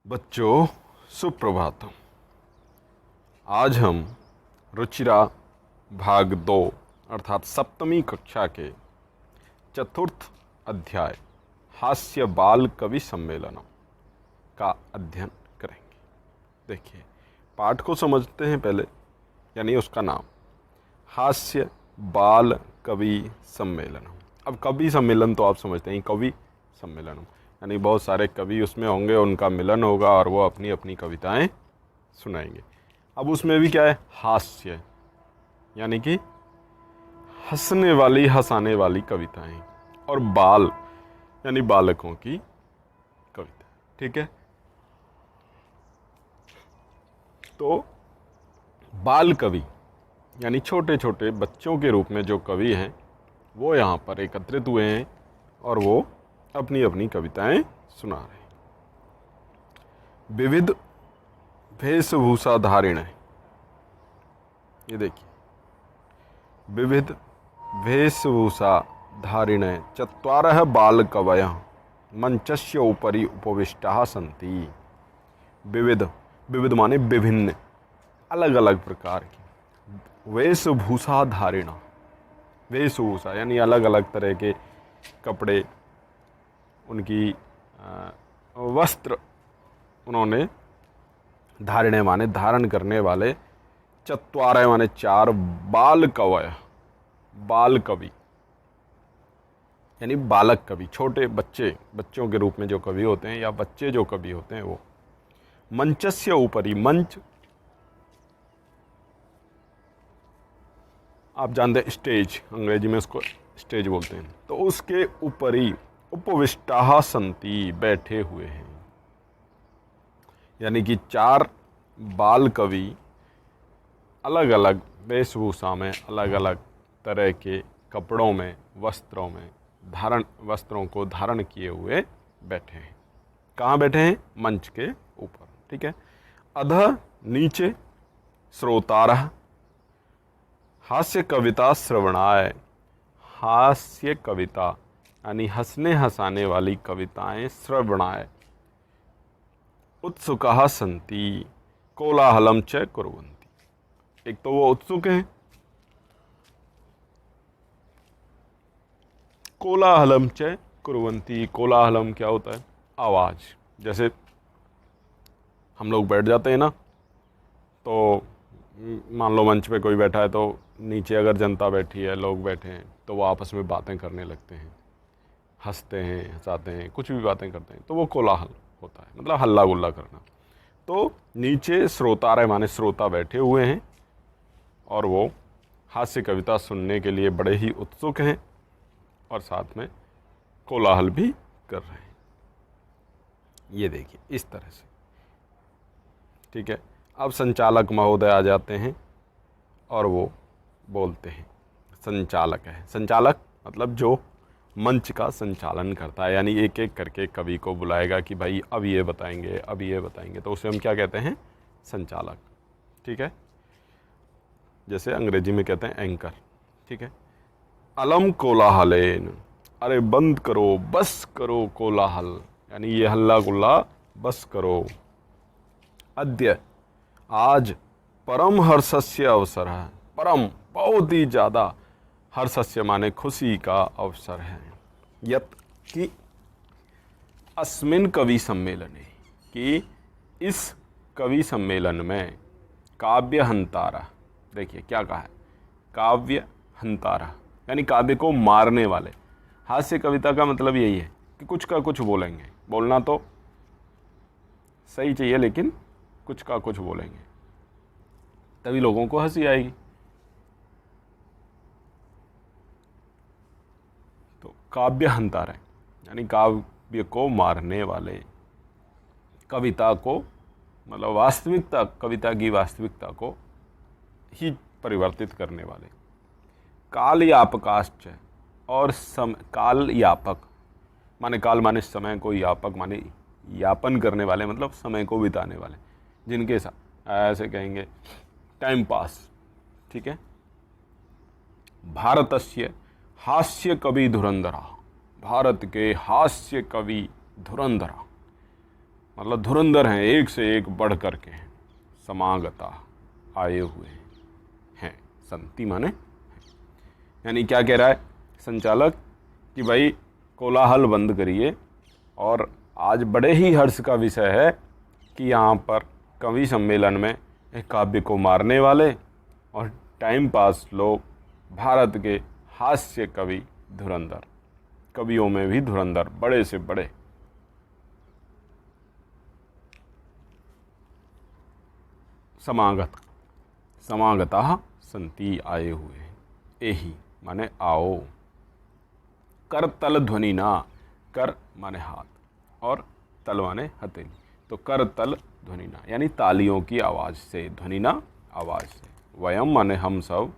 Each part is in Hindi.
बच्चों सुप्रभातम। आज हम रुचिरा भाग 2 अर्थात सप्तमी कक्षा के चतुर्थ अध्याय हास्य बाल कवि सम्मेलनम का अध्ययन करेंगे। देखिए, पाठ को समझते हैं पहले, यानी उसका नाम हास्य बाल कवि सम्मेलनम। अब कवि सम्मेलन तो आप समझते हैं, कवि सम्मेलनम यानी बहुत सारे कवि उसमें होंगे, उनका मिलन होगा और वो अपनी अपनी कविताएं सुनाएंगे। अब उसमें भी क्या है, हास्य यानी कि हंसने वाली हंसाने वाली कविताएं, और बाल यानी बालकों की कविता। ठीक है, तो बाल कवि यानी छोटे छोटे बच्चों के रूप में जो कवि हैं वो यहाँ पर एकत्रित हुए हैं और वो अपनी अपनी कविताएं सुना रहे हैं। विविध वेशभूषा धारिण है, ये देखिए, विविध वेशभूषा धारिण चत्वारः बालकवयः मंचस्य उपरि उपविष्टाः सन्ति। विविध, विविध माने विभिन्न, अलग अलग प्रकार की। वेशभूषा धारिण, वेशभूषा यानी अलग अलग तरह के कपड़े, उनकी वस्त्र उन्होंने, धारिणे माने धारण करने वाले, चत्वारः माने चार, बाल कवय, बाल कवि यानी बालक कवि, छोटे बच्चे, बच्चों के रूप में जो कवि होते हैं या बच्चे जो कवि होते हैं वो। मंचस्य ऊपरी, मंच आप जानते हैं स्टेज, अंग्रेजी में उसको स्टेज बोलते हैं, तो उसके ऊपरी उपविष्टाः सन्ति, बैठे हुए हैं। यानी कि चार बाल कवि अलग अलग वेशभूषा में, अलग अलग तरह के कपड़ों में, वस्त्रों में, वस्त्रों को धारण किए हुए बैठे हैं। कहाँ बैठे हैं? मंच के ऊपर। ठीक है, अधः नीचे श्रोतारः हास्य कविता श्रवणाय, हास्य कविता यानी हंसने हंसाने वाली कविताएं श्रवणाय, उत्सुकाः सन्ति कोलाहलम च कुर्वन्ति। एक तो वो उत्सुक हैं, कोलाहलम च कुर्वन्ति, कोलाहलम क्या होता है? आवाज। जैसे हम लोग बैठ जाते हैं ना, तो मान लो मंच पे कोई बैठा है, तो नीचे अगर जनता बैठी है, लोग बैठे हैं, तो वो आपस में बातें करने लगते हैं, हंसते हैं, हंसाते हैं, कुछ भी बातें करते हैं, तो वो कोलाहल होता है, मतलब हल्ला गुल्ला करना। तो नीचे श्रोतारः माने श्रोता बैठे हुए हैं और वो हास्य कविता सुनने के लिए बड़े ही उत्सुक हैं और साथ में कोलाहल भी कर रहे हैं। ये देखिए इस तरह से। ठीक है, अब संचालक महोदय आ जाते हैं और वो बोलते हैं। संचालक है, संचालक मतलब जो मंच का संचालन करता है, यानी एक एक करके कवि को बुलाएगा कि भाई अब ये बताएंगे, अब ये बताएंगे, तो उसे हम क्या कहते हैं? संचालक। ठीक है, जैसे अंग्रेजी में कहते हैं एंकर। ठीक है, अलम कोलाहलेन, अरे बंद करो, बस करो कोलाहल, यानी ये हल्ला गुल्ला बस करो। अद्य, आज, परम हर्षस्य अवसर है, परम बहुत ही ज़्यादा, हर्षस्य माने खुशी का अवसर है। यत कि अस्मिन कवि सम्मेलने, कि इस कवि सम्मेलन में काव्य हंतारा, देखिए क्या कहा है, काव्य हंतारा यानी काव्य को मारने वाले। हास्य कविता का मतलब यही है कि कुछ का कुछ बोलेंगे, बोलना तो सही चाहिए लेकिन कुछ का कुछ बोलेंगे, तभी लोगों को हंसी आएगी। तो काव्य हंतारा यानी काव्य को मारने वाले, कविता को मतलब वास्तविकता, कविता की वास्तविकता को ही परिवर्तित करने वाले। काल यापकाश्च, और काल यापक माने, काल माने समय को, यापक माने यापन करने वाले, मतलब समय को बिताने वाले, जिनके साथ ऐसे कहेंगे टाइम पास। ठीक है, भारतस्य हास्य कवि धुरंधरा, भारत के हास्य कवि धुरंधरा, मतलब धुरंधर हैं, एक से एक बढ़ कर के हैं। समागता आए हुए हैं, संति माने, यानी क्या कह रहा है संचालक कि भाई कोलाहल बंद करिए। और आज बड़े ही हर्ष का विषय है कि यहाँ पर कवि सम्मेलन में एक काव्य को मारने वाले और टाइम पास लोग, भारत के हास्य कवि धुरंधर, कवियों में भी धुरंधर, बड़े से बड़े, समागता संति आए हुए हैं। एही माने आओ, कर तल ध्वनि ना, कर माने हाथ और तल माने हथेली, तो कर तल ध्वनि ना यानी तालियों की आवाज़ से, ध्वनि ना आवाज़ से। वयम माने हम सब,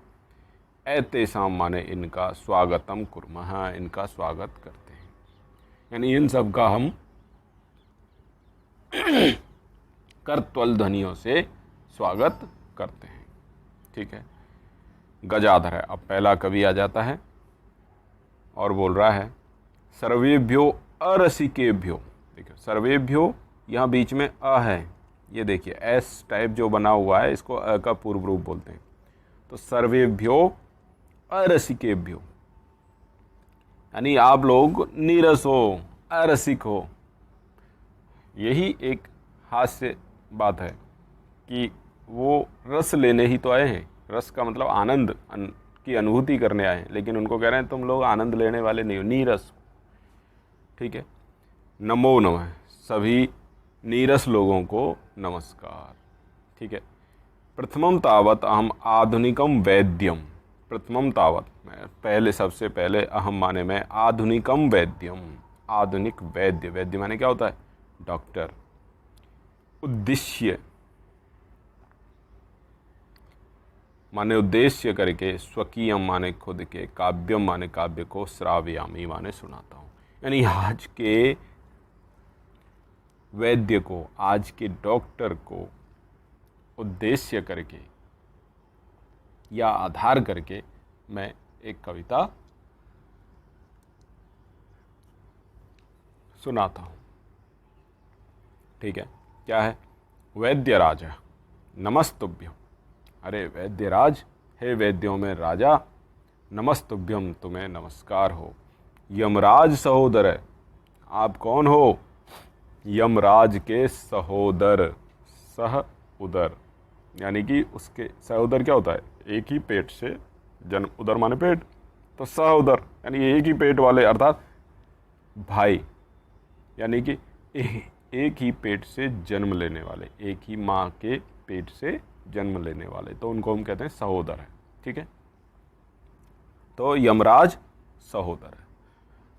एतेषाम माने इनका, स्वागतम कुर्मः इनका स्वागत करते हैं, यानी इन सब का हम करत्वल ध्वनियों से स्वागत करते हैं। ठीक है, गजाधर है। अब पहला कवि आ जाता है और बोल रहा है सर्वेभ्यो अरसिकेभ्यो। देखिए सर्वेभ्यो, यहाँ बीच में अ है, ये देखिए एस टाइप जो बना हुआ है, इसको अ का पूर्व रूप बोलते हैं। तो सर्वेभ्यो अरसिकेभ्यो यानी आप लोग नीरस हो, अरसिक हो। यही एक हास्य बात है कि वो रस लेने ही तो आए हैं, रस का मतलब आनंद की अनुभूति करने आए हैं, लेकिन उनको कह रहे हैं तुम लोग आनंद लेने वाले नहीं हो, नीरस। ठीक है, नमो नमः, सभी नीरस लोगों को नमस्कार। ठीक है, प्रथमम तावत अहम आधुनिकम वैद्यम। प्रथमम तावत, मैं पहले, सबसे पहले, अहम माने में, आधुनिकम वैद्यम, आधुनिक वैद्य, वैद्य माने क्या होता है, डॉक्टर। उद्देश्य माने उद्देश्य करके, स्वकीयम माने खुद के, काव्यम माने काव्य को, श्रावयामी माने सुनाता हूँ। यानी आज के वैद्य को, आज के डॉक्टर को उद्देश्य करके या आधार करके मैं एक कविता सुनाता हूँ। ठीक है, क्या है, वैद्यराज नमस्तुभ्यम। अरे वैद्यराज, हे वैद्यों में राजा, नमस्तुभ्यम, तुम्हें नमस्कार हो। यमराज सहोदर, आप कौन हो, यमराज के सहोदर, सह उदर यानी कि उसके सहोदर क्या होता है, एक ही पेट से जन्म, उदर माने पेट, तो सहोदर यानी एक ही पेट वाले, अर्थात भाई, यानी कि एक ही पेट से जन्म लेने वाले, एक ही माँ के पेट से जन्म लेने वाले, तो उनको हम कहते हैं सहोदर है। ठीक है, तो यमराज सहोदर है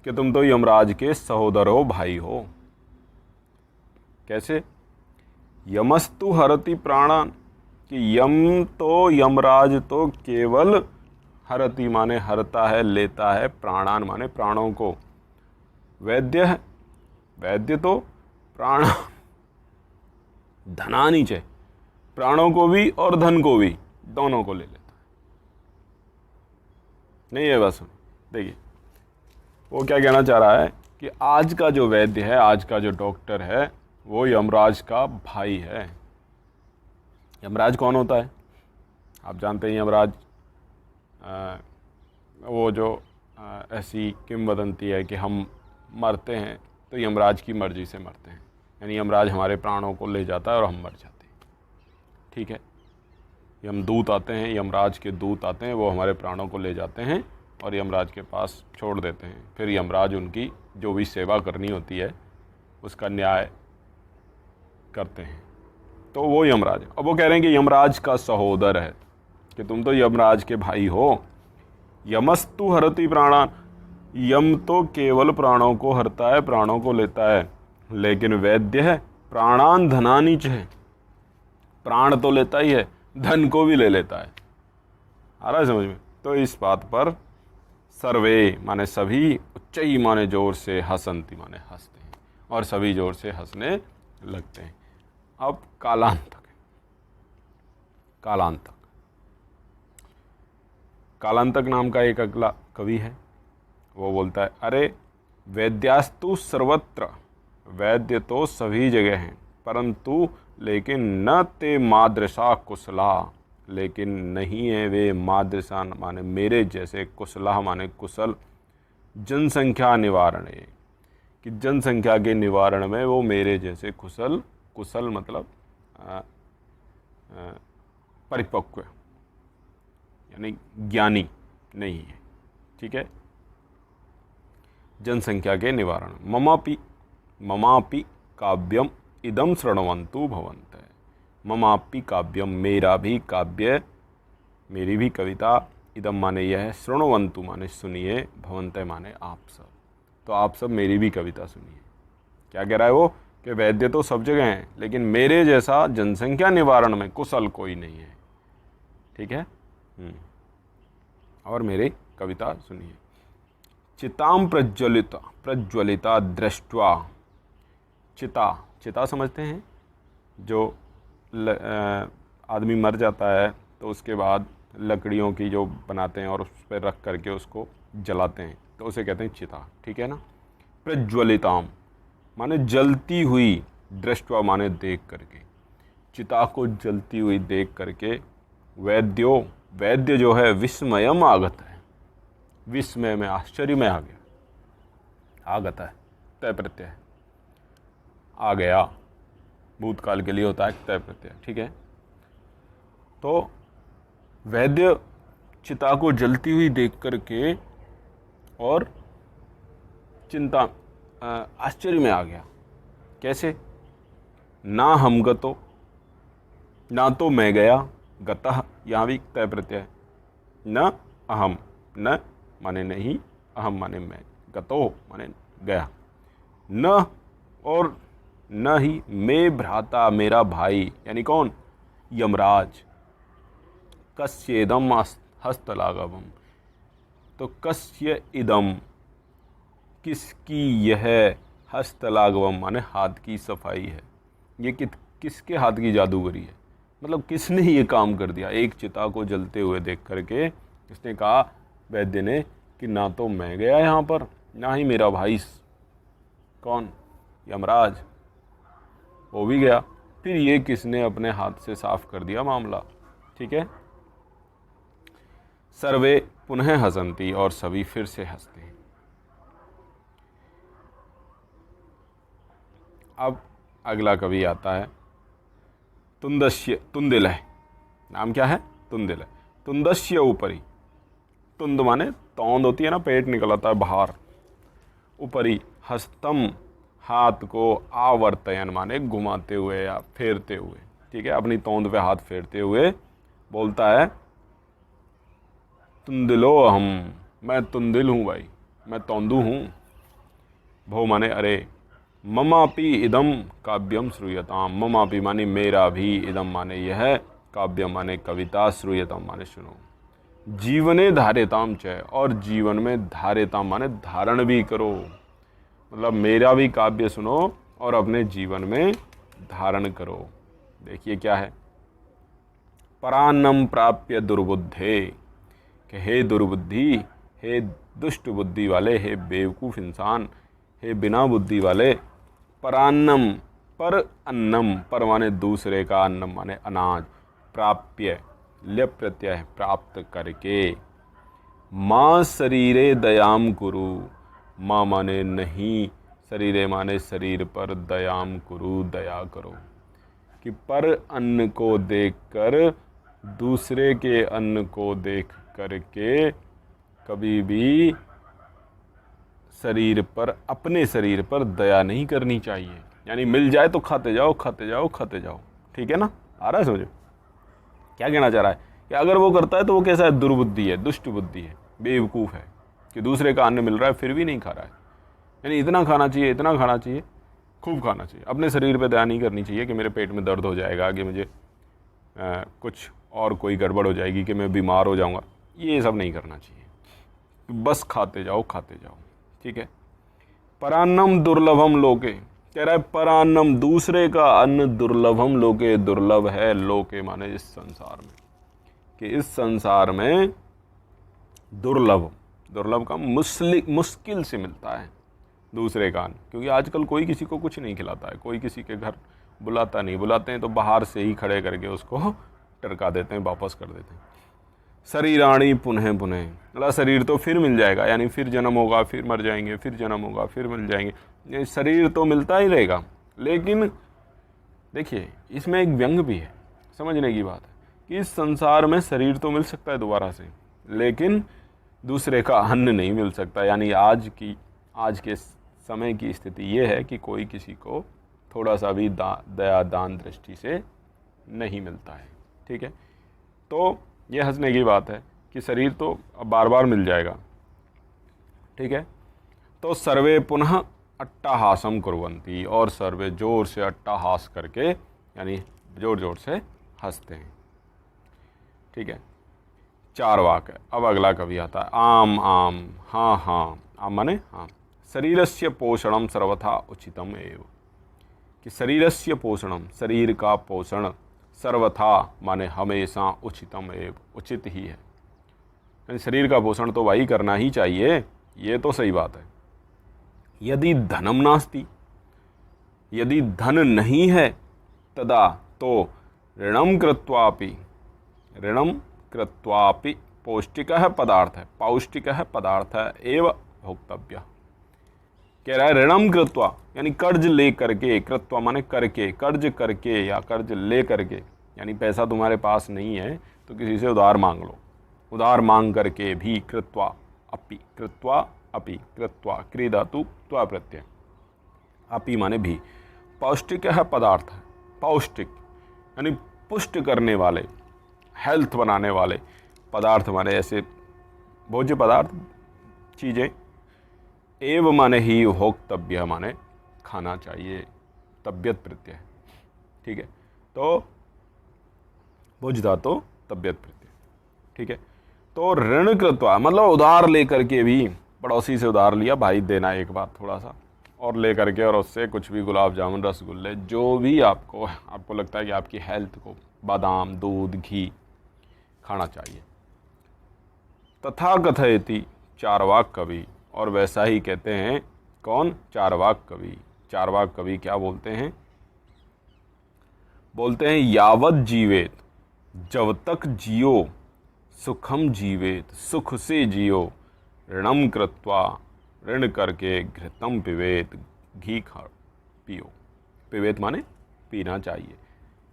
कि तुम तो यमराज के सहोदर हो, भाई हो। कैसे, यमस्तु हरति प्राणान, कि यम तो, यमराज तो केवल, हरति माने हरता है, लेता है, प्राणान माने प्राणों को, वैद्य है, वैद्य तो प्राण, धनानी च, प्राणों को भी और धन को भी, दोनों को ले लेता है। नहीं है बस, देखिए वो क्या कहना चाह रहा है कि आज का जो वैद्य है, आज का जो डॉक्टर है, वो यमराज का भाई है। यमराज कौन होता है, आप जानते हैं यमराज, वो जो ऐसी किंवदंती है कि हम मरते हैं तो यमराज की मर्जी से मरते हैं, यानी यमराज हमारे प्राणों को ले जाता है और हम मर जाते हैं। ठीक है, यमदूत आते हैं, यमराज के दूत आते हैं, वो हमारे प्राणों को ले जाते हैं और यमराज के पास छोड़ देते हैं। फिर यमराज उनकी जो भी सेवा करनी होती है उसका न्याय करते हैं, तो वो यमराज है। अब वो कह रहे हैं कि यमराज का सहोदर है, कि तुम तो यमराज के भाई हो। यमस्तु हरति प्राणान, यम तो केवल प्राणों को हरता है, प्राणों को लेता है, लेकिन वैद्य है प्राणान धनानी च है, प्राण तो लेता ही है, धन को भी ले लेता है। आ रहा है समझ में? तो इस बात पर सर्वे माने सभी, उच्चई माने जोर से, हसंती माने हंसते हैं, और सभी जोर से हंसने लगते हैं। अब कालांतक, कालांतक, कालांतक नाम का एक अगला कवि है, वो बोलता है, अरे वैद्यास्तु सर्वत्र, वैद्य तो सभी जगह हैं, परंतु लेकिन न ते मादृशा कुशला, लेकिन नहीं है वे मादृशा माने मेरे जैसे, कुशला माने कुशल, जनसंख्या निवारण है कि जनसंख्या के निवारण में वो मेरे जैसे कुशल, कुशल मतलब परिपक्व यानी ज्ञानी नहीं है। ठीक है, जनसंख्या के निवारण। ममापि काव्यम इदम शृण्वन्तु भवन्तः। ममापि काव्यम मेरा भी काव्य, मेरी भी कविता, इदम माने यह है, शृण्वन्तु माने सुनिए, भवन्तः माने आप सब, तो आप सब मेरी भी कविता सुनिए। क्या कह रहा है वो कि वैद्य तो सब जगह हैं, लेकिन मेरे जैसा जनसंख्या निवारण में कुशल कोई नहीं है। ठीक है, और मेरी कविता सुनिए। चिताम प्रज्वलिता दृष्ट्वा, चिता समझते हैं, जो आदमी मर जाता है तो उसके बाद लकड़ियों की जो बनाते हैं और उस पर रख करके उसको जलाते हैं, तो उसे कहते हैं चिता। ठीक है ना। प्रज्वलिताम माने जलती हुई, दृष्ट्वा माने देख करके, चिता को जलती हुई देख करके, वैद्य जो है विस्मयम आगत है, विस्मय में, आश्चर्य में आ गया। आगत है तय प्रत्यय, आ गया, भूतकाल के लिए होता है तय प्रत्यय। ठीक है, तो वैद्य चिता को जलती हुई देख करके और चिंता, आश्चर्य में आ गया। कैसे? ना हम गतो, ना तो मैं गया, गतः यहाँ भी तय प्रत्यय, न अहम, न माने नहीं, अहम माने मैं, गतो माने गया, न और न ही मैं भ्राता मेरा भाई, यानी कौन? यमराज, कस्येदम हस्तलाघवम, तो कस्य इदम किसकी यह, हस्तलाघवम माने हाथ की सफाई है, ये किसके हाथ की जादूगरी है, मतलब किसने ये काम कर दिया। एक चिता को जलते हुए देख करके इसने कहा वैद्य ने कि ना तो मैं गया यहाँ पर, ना ही मेरा भाई, कौन? यमराज, वो भी गया, फिर ये किसने अपने हाथ से साफ कर दिया मामला। ठीक है, सर्वे पुनः हसंती, और सभी फिर से हंसते हैं। अब अगला कवि आता है तुंदिल, नाम क्या है? तुंदिल। तुंदस्य ऊपरी, तुंद माने तौंद होती है ना, पेट निकल आता है बाहर, ऊपरी हस्तम हाथ को, आवर्तयन माने घुमाते हुए या फेरते हुए। ठीक है, अपनी तौंद पे हाथ फेरते हुए बोलता है तुंदिलो अहम, मैं तुंदिल हूँ भाई, मैं तौंदू हूँ। भो माने अरे, ममापि इदम काव्यम श्रूयताम, ममापि माने मेरा भी, इदम माने यह, काव्यम माने कविता, श्रूयताम माने सुनो, जीवने धार्यताम च, और जीवन में धार्यताम माने धारण भी करो, मतलब मेरा भी काव्य सुनो और अपने जीवन में धारण करो। देखिए क्या है, परान्नम प्राप्य दुर्बुद्धे, कि हे दुर्बुद्धि, हे दुष्ट बुद्धि वाले, हे बेवकूफ़ इंसान, हे बिना बुद्धि वाले, परान्नम, पर अन्नम, पर माने दूसरे का, अन्नम माने अनाज, प्राप्य ल्यप प्रत्यय है, प्राप्त करके, माँ शरीरे दयाम कुरु, माँ माने नहीं, शरीरे माने शरीर पर, दयाम कुरु दया करो, कि पर अन्न को देखकर, दूसरे के अन्न को देख करके कभी भी शरीर पर, अपने शरीर पर दया नहीं करनी चाहिए। यानी मिल जाए तो खाते जाओ, खाते जाओ, खाते जाओ। ठीक है ना, आ रहा है समझो क्या कहना चाह रहा है? कि अगर वो करता है तो वो कैसा है? दुर्बुद्धि है, दुष्ट बुद्धि है, बेवकूफ़ है, कि दूसरे का अन्न मिल रहा है फिर भी नहीं खा रहा है। यानी इतना खाना चाहिए, इतना खाना चाहिए, खूब खाना चाहिए, अपने शरीर पर दया नहीं करनी चाहिए कि मेरे पेट में दर्द हो जाएगा, कि मुझे कुछ और कोई गड़बड़ हो जाएगी, कि मैं बीमार हो जाऊँगा, ये सब नहीं करना चाहिए, बस खाते जाओ, खाते जाओ। ठीक है, परान्नम दुर्लभम लोके, कह रहा है परान्नम, दूसरे का अन्न, दुर्लभम लोके, दुर्लभ है, लोके माने इस संसार में, कि इस संसार में दुर्लभ, दुर्लभ का मुश्किल से मिलता है, दूसरे का अन्न, क्योंकि आजकल कोई किसी को कुछ नहीं खिलाता है, कोई किसी के घर बुलाता नहीं, बुलाते हैं तो बाहर से ही खड़े करके उसको टरका देते हैं, वापस कर देते हैं। शरीराणी पुनः पुनः, मतलब शरीर तो फिर मिल जाएगा, यानी फिर जन्म होगा, फिर मर जाएंगे, फिर जन्म होगा, फिर मिल जाएंगे, ये शरीर तो मिलता ही रहेगा। लेकिन देखिए इसमें एक व्यंग भी है, समझने की बात है कि इस संसार में शरीर तो मिल सकता है दोबारा से, लेकिन दूसरे का अन्न नहीं मिल सकता। यानी आज के समय की स्थिति ये है कि कोई किसी को थोड़ा सा भी दया दान दृष्टि से नहीं मिलता है। ठीक है, तो ये हंसने की बात है कि शरीर तो अब बार बार मिल जाएगा। ठीक है, तो सर्वे पुनः अट्टाहासम कुर्वन्ति, और सर्वे जोर से अट्टाहास करके यानी जोर जोर से हंसते हैं। ठीक है, 4 वाक है। अब अगला कवि आता है, आम आम हाँ हाँ, आम माने हाँ, शरीरस्य पोषणम सर्वथा उचितम एव, कि शरीरस्य पोषणम, शरीर का पोषण, सर्वथा माने हमेशा, उचितम एव उचित ही है, यानी शरीर का पोषण तो भाई करना ही चाहिए, ये तो सही बात है। यदि धनम नास्ति, यदि धन नहीं है, तदा तो ऋणम कृत्वापि, ऋणम कृत्वापि पौष्टिकः पदार्थः, पौष्टिकः पदार्थः एव भोक्तव्य। कह रहा है ऋणम कृत्वा, यानी कर्ज ले करके, कृत्वा माने करके, कर्ज करके या कर्ज ले करके, यानी पैसा तुम्हारे पास नहीं है तो किसी से उधार मांग लो, उधार मांग करके भी, कृत्वा अपि, कृत्वा अपि, कृत्वा क्री धातु त्वा प्रत्यय, अपि माने भी, पौष्टिक है पदार्थ है, पौष्टिक यानी पुष्ट करने वाले, हेल्थ बनाने वाले पदार्थ माने ऐसे भोज्य पदार्थ, चीज़ें, एव माने ही, भोक्तव्य माने खाना चाहिए, तबियत प्रत्यय। ठीक है, तो भोज धातु तबियत प्रत्यय। ठीक है, तो ऋण कृत्वा मतलब उधार लेकर के भी, पड़ोसी से उधार लिया, भाई देना एक बार थोड़ा सा, और ले करके और उससे कुछ भी गुलाब जामुन, रसगुल्ले, जो भी आपको लगता है कि आपकी हेल्थ को, बादाम, दूध, घी खाना चाहिए। तथा कथयति चारवाक कवि, और वैसा ही कहते हैं कौन, चारवाक कवि। चारवाक कवि क्या बोलते हैं, बोलते हैं यावत जीवेत, जब तक जियो, सुखम जीवेत, सुख से जियो, ऋणम कृत्वा, ऋण करके, घृतम पिबेत, घी खा पियो, पिबेत माने पीना चाहिए।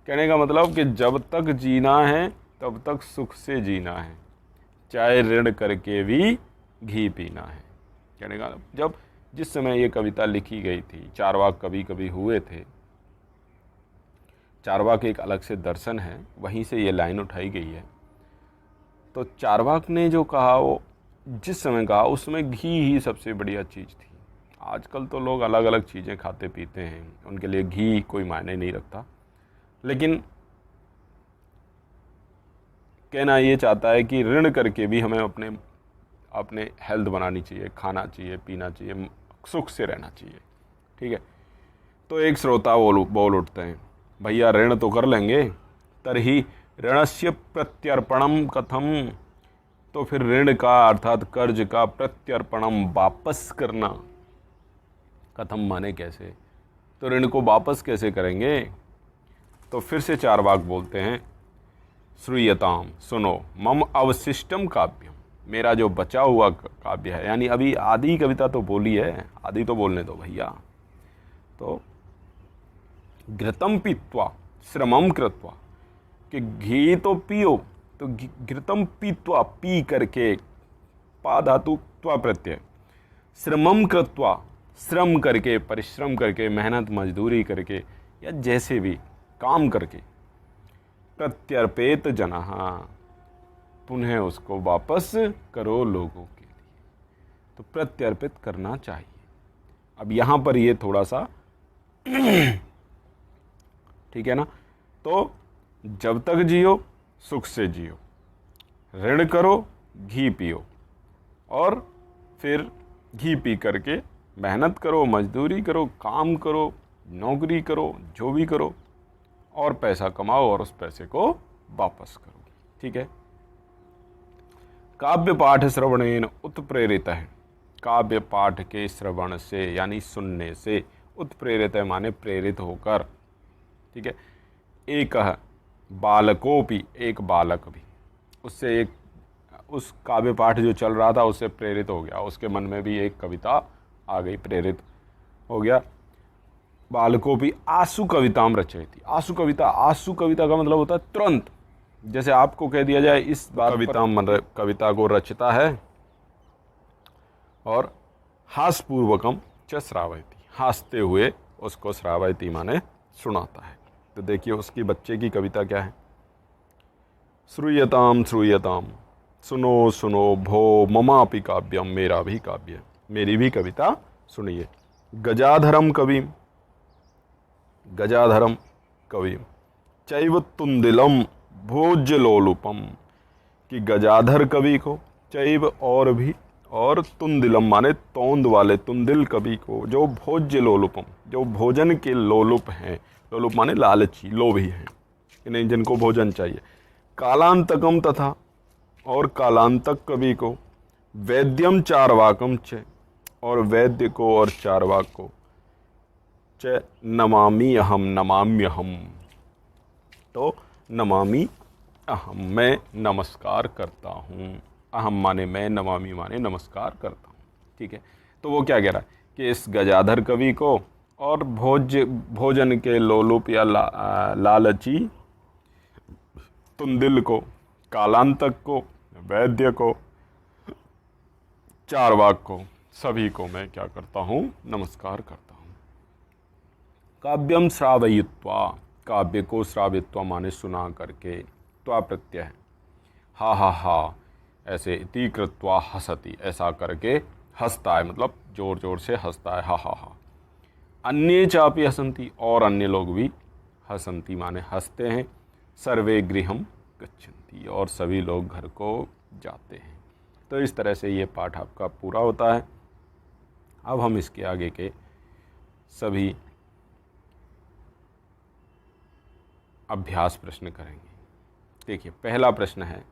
कहने का मतलब कि जब तक जीना है तब तक सुख से जीना है, चाहे ऋण करके भी घी पीना है। कहने का जब जिस समय ये कविता लिखी गई थी, चारवाक कवि कभी हुए थे, चारवाक एक अलग से दर्शन है, वहीं से ये लाइन उठाई गई है। तो चारवाक ने जो कहा, वो जिस समय कहा उस समय घी ही सबसे बढ़िया चीज़ थी। आजकल तो लोग अलग अलग चीज़ें खाते पीते हैं, उनके लिए घी कोई मायने नहीं रखता, लेकिन कहना ये चाहता है कि ऋण करके भी हमें अपने हेल्थ बनानी चाहिए, खाना चाहिए, पीना चाहिए, सुख से रहना चाहिए। ठीक है, तो एक श्रोता बोल उठते हैं, भैया ऋण तो कर लेंगे, तरही ऋणस्य प्रत्यर्पणम कथम, तो फिर ऋण का अर्थात कर्ज का प्रत्यर्पणम वापस करना, कथम माने कैसे, तो ऋण को वापस कैसे करेंगे। तो फिर से चारवाक बोलते हैं, श्रूयताम सुनो, मम अवशिष्टम काव्यम, मेरा जो बचा हुआ काव्य है, यानी अभी आधी कविता तो बोली है, आधी तो बोलने दो भैया। तो घृतम पीत्वा श्रमम कृत्वा, कि घी तो पियो, तो घृतम पीत्वा पी करके, पा धातु त्वा प्रत्यय, श्रमम कृत्वा श्रम करके, परिश्रम करके, मेहनत मजदूरी करके, या जैसे भी काम करके, प्रत्यर्पेत जनः, पुनः उसको वापस करो लोगों के लिए, तो प्रत्यर्पित करना चाहिए। अब यहाँ पर ये थोड़ा सा ठीक है ना, तो जब तक जियो सुख से जियो, ऋण करो, घी पियो, और फिर घी पी करके मेहनत करो, मजदूरी करो, काम करो, नौकरी करो, जो भी करो, और पैसा कमाओ और उस पैसे को वापस करो। ठीक है, काव्य पाठ श्रवणेन उत्प्रेरित है, काव्य पाठ के श्रवण से यानी सुनने से, उत्प्रेरित माने प्रेरित होकर, ठीक है। एक बालकोपि, एक बालक भी उससे, एक उस काव्य पाठ जो चल रहा था उससे प्रेरित हो गया, उसके मन में भी एक कविता आ गई, प्रेरित हो गया। बालकोपि आसु कविताम रचयति। आसु कविता, आसु कविता का मतलब होता है तुरंत, जैसे आपको कह दिया जाए इस बात कविता मतलब कविता को रचता है, और हासपूर्वकम च श्रावयति, हंसते हुए उसको श्रावयति माने सुनाता है। तो देखिए उसकी बच्चे की कविता क्या है। श्रूयताम श्रूयताम, सुनो सुनो भो ममापि काव्यम, मेरा भी काव्य, मेरी भी कविता सुनिए। गजाधरम कविम, गजाधरम कविम, चैव तुंदिलम भोज्यलोलुपम, कि गजाधर कवि को, चैव और भी, और तुंदिलम माने तोंद वाले, तुंदिल कवि को, जो भोज्य लोलुपम, जो भोजन के लोलुप हैं, लोलुप माने लालची, लोभी हैं, इन्हें जिनको भोजन चाहिए। कालांतकम तथा, और कालांतक कवि को, वैद्यम चारवाकम च, और वैद्य को और चारवाक को, च नमामि अहम, नमाम्यहम, तो नमामि अहम, मैं नमस्कार करता हूँ, अहम माने मैं, नमामि माने नमस्कार करता हूँ, ठीक है। तो वो क्या कह रहा है कि इस गजाधर कवि को, और भोजन के लोलुप या लालची तुंदिल को, कालांतक को, वैद्य को, चारवाक को, सभी को मैं क्या करता हूँ, नमस्कार करता हूँ। काव्यम श्रावयित्वा, काव्य को श्रावित्वा माने सुना करके, त्वा प्रत्यय है, हा हा हा ऐसे, इति कृत्वा हसति, ऐसा करके हंसता है, मतलब जोर जोर से हंसता है, हा हा हा। अन्ये चापि हसन्ति, और अन्य लोग भी हसन्ति माने हंसते हैं। सर्वे गृहम गच्छन्ति, और सभी लोग घर को जाते हैं। तो इस तरह से ये पाठ आपका पूरा होता है। अब हम इसके आगे के सभी अभ्यास प्रश्न करेंगे। देखिए पहला प्रश्न है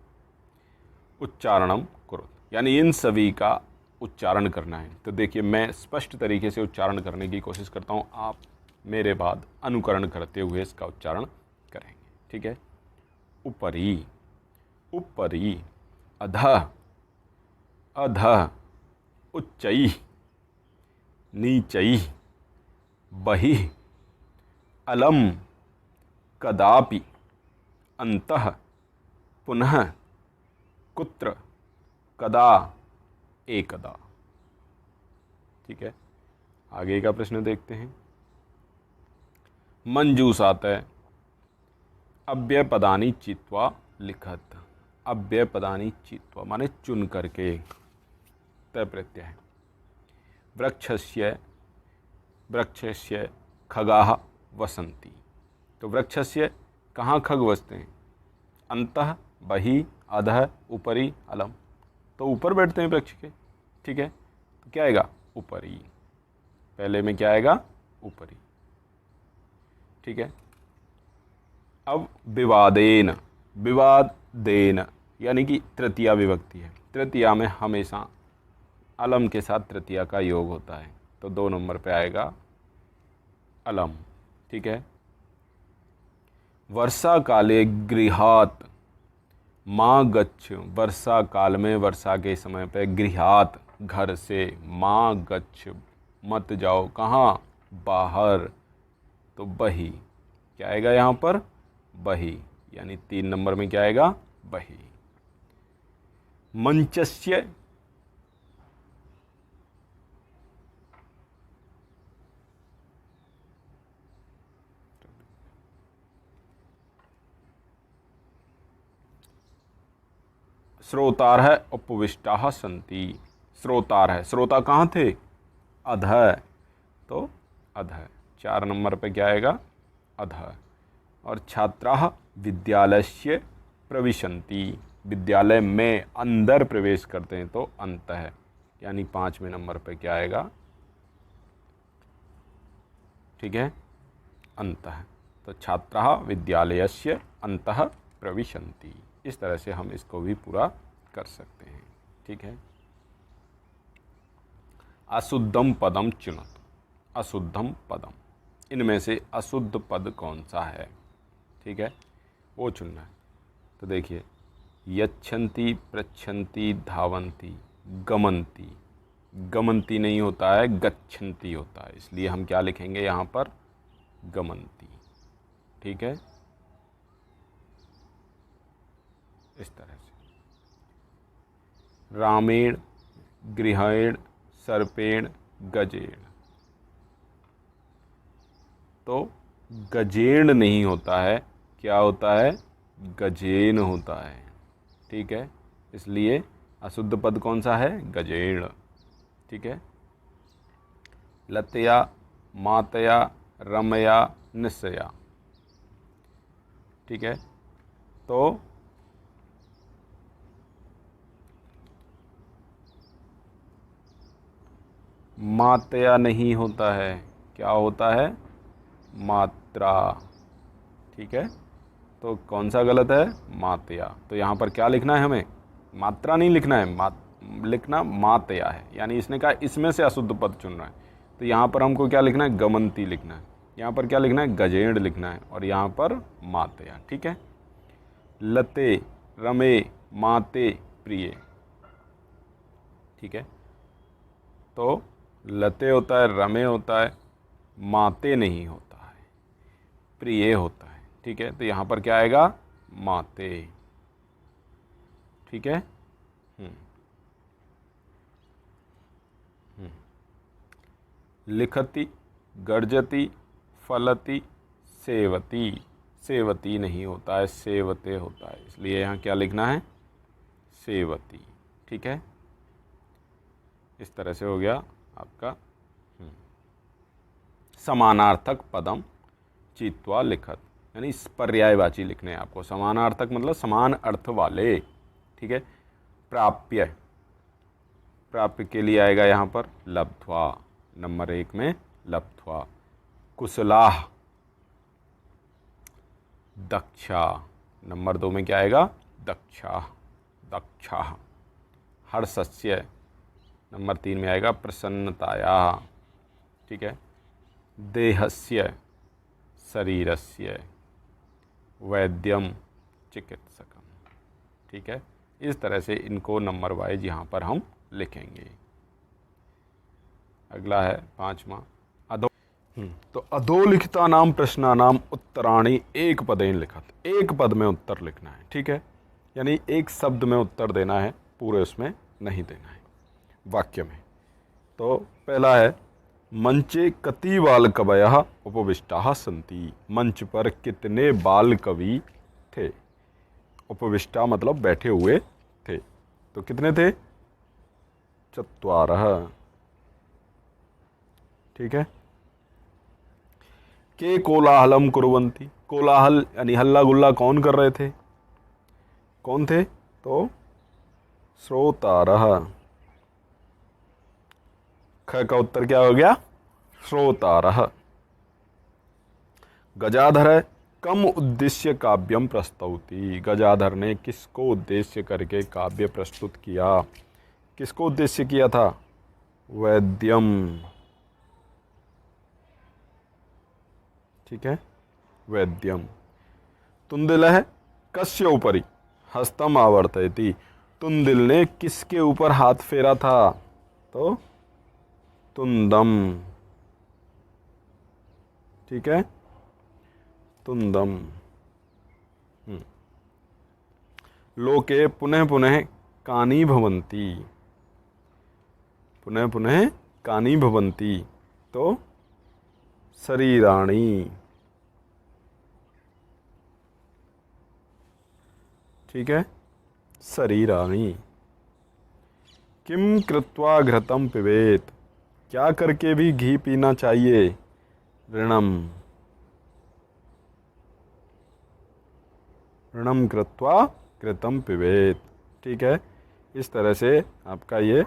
उच्चारणम कुरुत, यानी इन सभी का उच्चारण करना है। तो देखिए मैं स्पष्ट तरीके से उच्चारण करने की कोशिश करता हूँ, आप मेरे बाद अनुकरण करते हुए इसका उच्चारण करेंगे, ठीक है। उपरि, उपरि, अधः, अधः, उच्चैः, नीचैः, बहिः, अलम, कदापि, अन्तः, पुनः, कुत्र, कदा, एकदा, ठीक है। आगे का प्रश्न देखते हैं। मंजूषातः अव्यय पदानि चित्वा लिखत, अव्यय पदानि चित्वा माने चुन करके, तय प्रत्यय है। वृक्षस्य, वृक्षस्य खगाः वसन्ति, तो वृक्षस्य कहाँ खग बसते हैं, अंतः, बहि, अधः, ऊपरी, अलम, तो ऊपर बैठते हैं वृक्ष के, ठीक है। तो क्या आएगा, ऊपरी, पहले में क्या आएगा, ऊपरी, ठीक है। अब विवादेन, विवादेन यानी कि तृतीया विभक्ति है, तृतीया में हमेशा अलम के साथ तृतीया का योग होता है, तो 2 नंबर पे आएगा अलम, ठीक है। वर्षा काले गृहात माँ गच्छ, वर्षा काल में, वर्षा के समय पे, गृहात घर से, माँ गच्छ मत जाओ, कहाँ, बाहर, तो बही, क्या आएगा यहाँ पर, बही, यानी 3 नंबर में क्या आएगा, बही। मंचस्य, श्रोतारः उपविष्टाः सन्ति, श्रोतारः, श्रोता कहाँ थे, अधः, तो अधः, 4 नंबर पे क्या आएगा, अधः। और छात्राः विद्यालयस्य प्रविशन्ति, विद्यालय में अंदर प्रवेश करते हैं, तो अन्तः, यानी 5वें नंबर पे क्या आएगा, ठीक है, अन्तः। तो छात्राः विद्यालयस्य अन्तः प्रविशन्ति, इस तरह से हम इसको भी पूरा कर सकते हैं, ठीक है। अशुद्धम पदम चुनत, अशुद्धम पदम, इनमें से अशुद्ध पद कौन सा है, ठीक है, वो चुनना है। तो देखिए, यच्छन्ति, पृच्छन्ति, धावन्ति, गमन्ति, गमन्ति नहीं होता है, गच्छन्ति होता है, इसलिए हम क्या लिखेंगे यहाँ पर, गमन्ति, ठीक है, इस तरह से। रामेण, गृहेण, सर्पेण, गजेण, तो गजेण नहीं होता है, क्या होता है, गजेन होता है, ठीक है, इसलिए अशुद्ध पद कौन सा है, गजेण, ठीक है। लतया, मातया, रमया, निस्सया, ठीक है, तो मातया नहीं होता है, क्या होता है, मात्रा, ठीक है, तो कौन सा गलत है, मातया। तो यहाँ पर क्या लिखना है हमें, मात्रा नहीं लिखना है, लिखना मातया है, यानी इसने कहा इसमें से अशुद्ध पद चुनना है, तो यहाँ पर हमको क्या लिखना है, गमंती लिखना है, यहाँ पर क्या लिखना है, गजेड़ लिखना है, और यहाँ पर मातया, ठीक है। लते, रमे, माते, प्रिय, ठीक है, तो लते होता है, रमे होता है, माते नहीं होता है, प्रिय होता है, ठीक है, तो यहाँ पर क्या आएगा, माते, ठीक है। लिखति, गर्जति, फलति, सेवती, सेवती नहीं होता है, सेवते होता है, इसलिए यहाँ क्या लिखना है, सेवती, ठीक है, इस तरह से हो गया आपका। समानार्थक पदम चित्वा लिखत, यानी पर्यायवाची लिखने हैं आपको, समानार्थक मतलब समान अर्थ वाले, ठीक है। प्राप्य, प्राप्य के लिए आएगा यहाँ पर लब्ध्वा, नंबर 1 में लब्ध्वा। कुशलाह, दक्षा, नंबर 2 में क्या आएगा, दक्षा, दक्षा। हर्षस्य, नंबर 3 में आएगा प्रसन्नताया, ठीक है। देहस्य, शरीरस्य। वैद्यम, चिकित्सकम, ठीक है। इस तरह से इनको नंबर वाइज यहाँ पर हम लिखेंगे। अगला है 5वां अधो। तो अधोलिखिता नाम प्रश्ना नाम उत्तराणी एक पदेन लिखत, एक पद में उत्तर लिखना है, ठीक है, यानी एक शब्द में उत्तर देना है, पूरे उसमें नहीं देना है वाक्य में। तो पहला है मंचे कति बाल कवयः उपविष्टाः सन्ति, मंच पर कितने बाल कवि थे। उपविष्टा मतलब बैठे हुए थे, तो कितने थे, 4, ठीक है। के कोलाहलम कुर्वन्ति, कोलाहल यानी हल्ला गुल्ला कौन कर रहे थे, कौन थे, तो श्रोतारः। ख का उत्तर क्या हो गया, श्रोतारः। गजाधर कम उद्देश्य काव्यम प्रस्तौति, गजाधर ने किसको उद्देश्य करके काव्य प्रस्तुत किया, किसको उद्देश्य किया था, वैद्यम, ठीक है, वैद्यम। तुंदिलः कस्य उपरि हस्तम आवर्तयति, तुंदिल ने किसके ऊपर हाथ फेरा था, तो तुंदम, ठीक है, तुंदम। लोके पुनः पुनः कानि भवन्ति, पुनः पुनः कानि भवन्ति, तो शरीराणि, ठीक है, शरीराणि। किम कृत्वा घृतम पिबेत, क्या करके भी घी पीना चाहिए, ऋणम, ऋणम कृत्वा घृतम पिबेत, ठीक है। इस तरह से आपका ये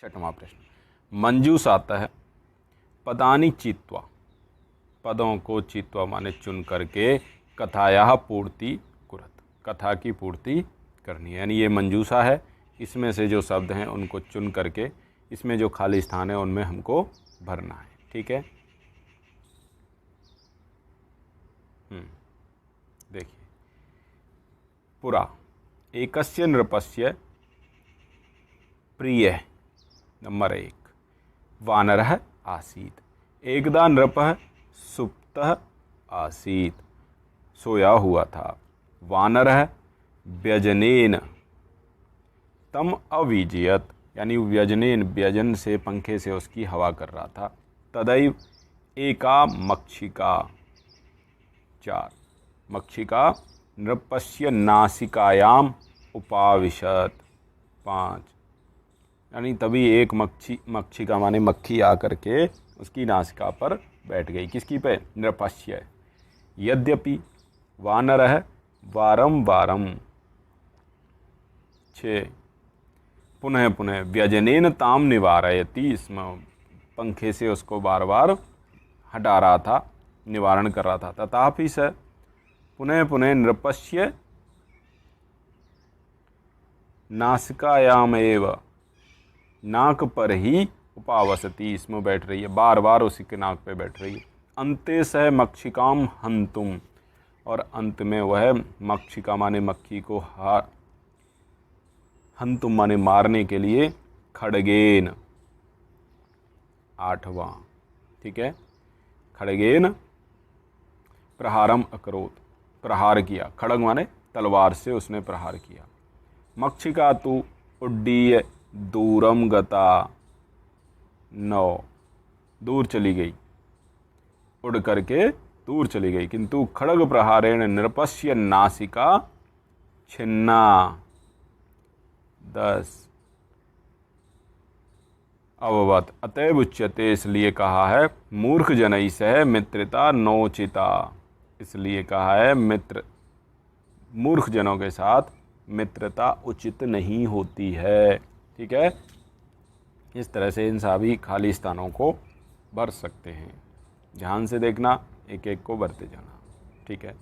6वां प्रश्न। मंजूस आता है पदानि चित्वा, पदों को चित्वा माने चुन करके कथाया पूर्ति कुरत, कथा की पूर्ति करनी है, यानी ये मंजूसा है, इसमें से जो शब्द हैं उनको चुन करके इसमें जो खाली स्थान है उनमें हमको भरना है। ठीक है, देखिए, पुरा एकस्य नृपस्य प्रिय नंबर 1 वानरः आसीत्। एकदा नृपः सुप्तः आसीत्, सोया हुआ था। वानरः व्यजनेन तम अविजयत, यानी व्यजनेन, व्यजन से, पंखे से उसकी हवा कर रहा था। तदैव एका मक्षिका, 4 मक्षिका नृपस्य नासिकायाम उपाविशत, 5 यानी तभी एक मक्षिका माने मक्खी आकर के उसकी नासिका पर बैठ गई। किसकी पे? नृपस्य। यद्यपि वानरः वारं वारं, 6 पुनः पुनः व्यजनेन ताम निवारयति, इसमें पंखे से उसको बार बार हटा रहा था, निवारण कर रहा था। तथापि स पुनः पुनः नृपस्य नासिकायामेव, नाक पर ही उपावसती, इसमें बैठ रही है, बार बार उसी के नाक पे बैठ रही है। अंते सह मक्षिकाम हंतुम, और अंत में वह मक्षिका माने मक्खी को हंतुम माने मारने के लिए खड़गेन, 8वां, ठीक है, खड़गेन प्रहारम अकरोत, प्रहार किया। खड़ग माने तलवार से उसने प्रहार किया। मक्षिका तु उड्डीय दूरम गता, 9 दूर चली गई, उड़ करके दूर चली गई। किंतु खड़ग प्रहारेण नृपस्य नासिका छिन्ना, 10 अववत, अतएव उच्यते, इसलिए कहा है, मूर्ख जनई सह मित्रता नोचिता, इसलिए कहा है मित्र, मूर्ख जनों के साथ मित्रता उचित नहीं होती है। ठीक है, इस तरह से इन सभी खाली स्थानों को भर सकते हैं। ध्यान से देखना, एक एक को भरते जाना। ठीक है,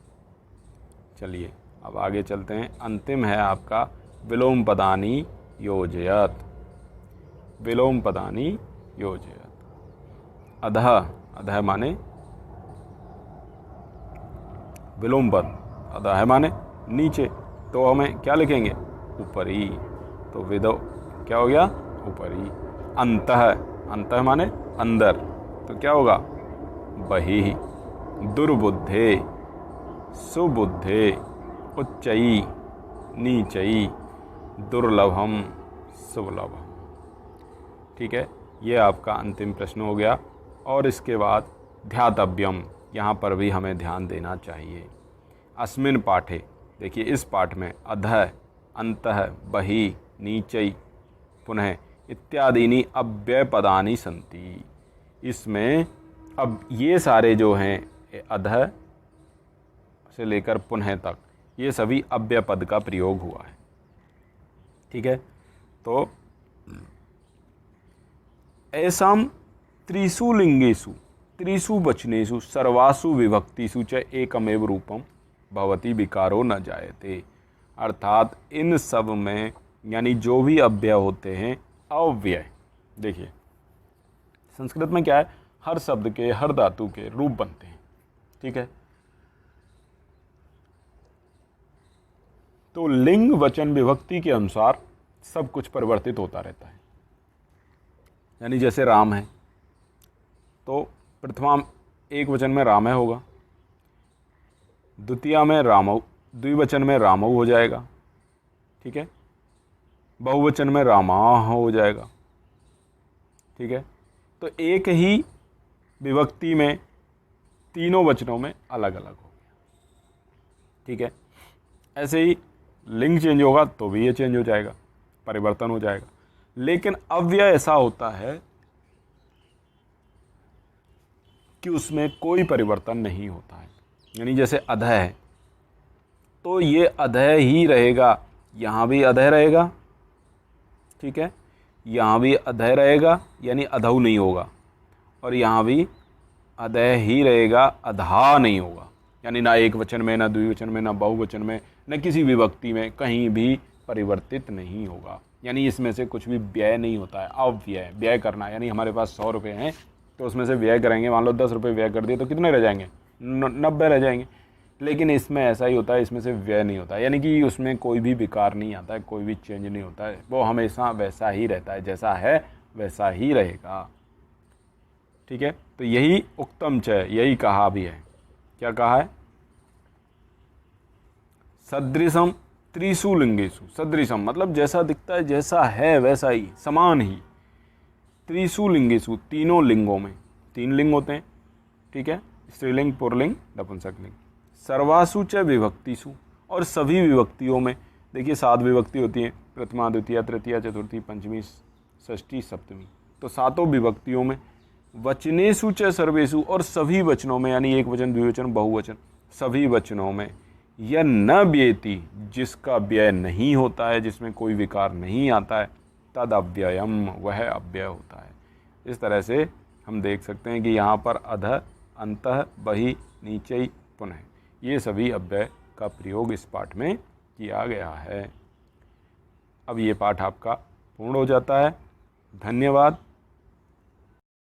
चलिए अब आगे चलते हैं। अंतिम है आपका विलोम पदानी योजयत, विलोम पदानी योजयत। अधः, अधः माने विलोम पद, अधः माने नीचे, तो हमें क्या लिखेंगे? ऊपरी, तो विदो क्या हो गया? ऊपरी। अंतः, अंतः माने अंदर, तो क्या होगा? बहिः। दुर्बुद्धे, सुबुद्धे, उच्चई, नीचई, दुर्लभम, सुलभम। ठीक है, ये आपका अंतिम प्रश्न हो गया। और इसके बाद ध्यातव्यम, यहाँ पर भी हमें ध्यान देना चाहिए। अस्मिन् पाठे, देखिए इस पाठ में अधः, अंतः, बहिः, नीचई, पुनः इत्यादीनि अव्ययपदानि सन्ति। इसमें अब ये सारे जो हैं अधः से लेकर पुनः तक, ये सभी अव्यय पद का प्रयोग हुआ है। ठीक है, तो ऐसाम त्रिषु लिंगेषु त्रिषु वचनेषु सर्वासु विभक्तिषु च एकमेव रूपम भवति विकारो न जायते। अर्थात इन सब में, यानी जो भी अव्यय होते हैं, अव्यय, देखिए संस्कृत में क्या है, हर शब्द के, हर धातु के रूप बनते हैं। ठीक है, तो लिंग वचन विभक्ति के अनुसार सब कुछ परिवर्तित होता रहता है। यानी जैसे राम है, तो प्रथमा एक वचन में राम होगा, द्वितीया में रामौ, द्विवचन में रामौ हो जाएगा। ठीक है, बहुवचन में रामा हो जाएगा। ठीक है, तो एक ही विभक्ति में तीनों वचनों में अलग अलग हो गया। ठीक है, ऐसे ही लिंग चेंज होगा तो भी ये चेंज हो जाएगा, परिवर्तन हो जाएगा। लेकिन अव्यय ऐसा होता है कि उसमें कोई परिवर्तन नहीं होता है। यानी जैसे अधः है, तो ये अधः ही रहेगा, यहाँ भी अधः रहेगा। ठीक है, यहाँ भी अधः रहेगा, यानी अधौ नहीं होगा, और यहाँ भी अधः ही रहेगा, अधा नहीं होगा। यानी ना एक वचन में, ना द्विवचन में, ना बहुवचन में, न किसी विभक्ति में कहीं भी परिवर्तित नहीं होगा। यानी इसमें से कुछ भी व्यय नहीं होता है। अव्यय, व्यय करना, यानी हमारे पास 100 रुपये हैं तो उसमें से व्यय करेंगे, मान लो 10 रुपये व्यय कर दिए तो कितने रह जाएंगे? 90 रह जाएंगे। लेकिन इसमें ऐसा ही होता है, इसमें से व्यय नहीं होता है, यानी कि उसमें कोई भी विकार नहीं आता है, कोई भी चेंज नहीं होता है, वो हमेशा वैसा ही रहता है, जैसा है वैसा ही रहेगा। ठीक है, तो यही उक्तम च, यही कहा भी है। क्या कहा है? सदृशम त्रिषु लिंगेषु, सदृशम मतलब जैसा दिखता है, जैसा है वैसा ही, समान ही। त्रिषु लिंगेषु, तीनों लिंगों में, 3 लिंग होते हैं, ठीक है, स्त्रीलिंग, पुल्लिंग, नपुंसकलिंग। सर्वासु च विभक्तिषु, और सभी विभक्तियों में। देखिए 7 विभक्ति होती हैं, प्रथमा, द्वितीय, तृतीया, चतुर्थी, पंचमी, षष्ठी, सप्तमी, तो 7 विभक्तियों में। वचनेषु च सर्वेषु, और सभी वचनों में, यानी एक वचन, द्विवचन, बहुवचन, सभी वचनों में। यह न व्येति, जिसका व्यय नहीं होता है, जिसमें कोई विकार नहीं आता है, तद अव्ययम, वह अव्यय होता है। इस तरह से हम देख सकते हैं कि यहाँ पर अधः, अंतः, बहि, नीचे, पुनः, ये सभी अव्यय का प्रयोग इस पाठ में किया गया है। अब ये पाठ आपका पूर्ण हो जाता है। धन्यवाद।